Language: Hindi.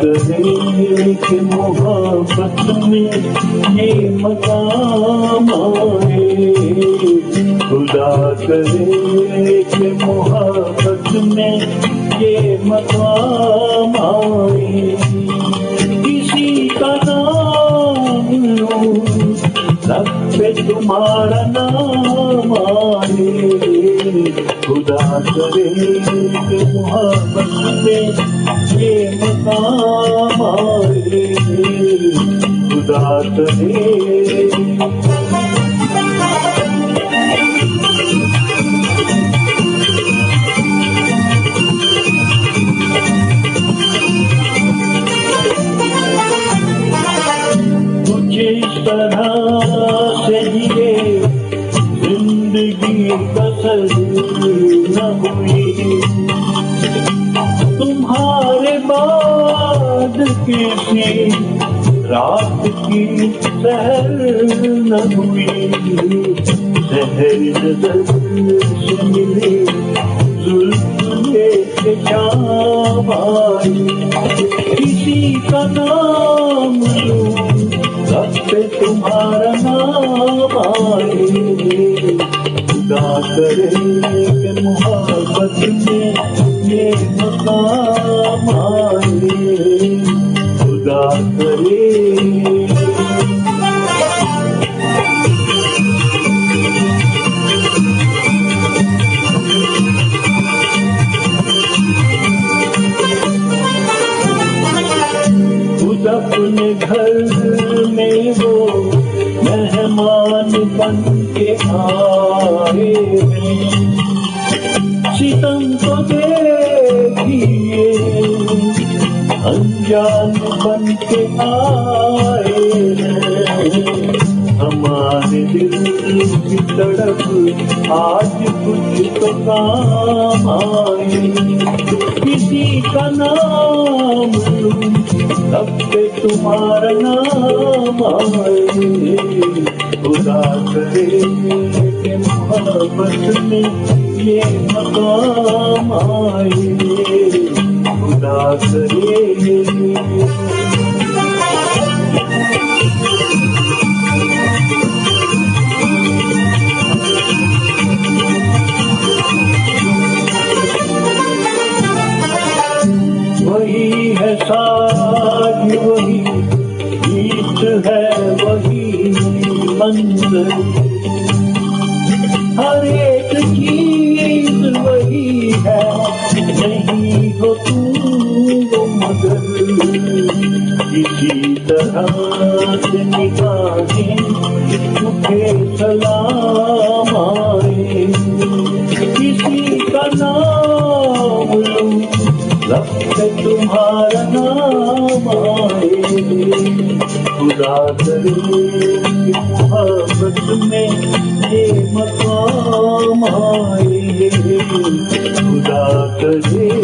करे कि मोहब्बत में ये मकाम आए, खुदा करे कि मोहब्बत में ये मकाम आए। किसी का नाम लूं सब पे तुम्हारा नाम आए, खुदा करे कि मोहब्बत में ये मकाम आए, खुदा करे। इस तरह से जिए जिंदगी बसर न हुई, तुम्हारे बाद किसी रात की सहर न हुई। सहर नजर से मिली जुल्फ़े के शाम आई, किसी का नाम लूं सब पे तुम्हारा नाम आए, खुदा करे कि मोहब्बत में ये मकाम आए, खुदा करे। खुद अपने घर में वो मेहमान बन के आए हैं, सितम को देखिए अनजान बन के आए हैं। हमारे दिल की तड़प आज कुछ तो काम आए, किसी का नाम लूं सब पे तुम्हारा नाम आए, खुदा करे कि मोहब्बत में ये मकाम आए, खुदा करे। वही है साज वही गीत है वही मंज़र, हर एक चीज वही है, नहीं हो तू वो मगर। किसी तरह से निगाहें मुझे सलाम आए, किसी का नाम लूं लब पे तुम्हारा नाम आए, खुदा करे कि मोहब्बत में ये मकाम आए, खुदा करे।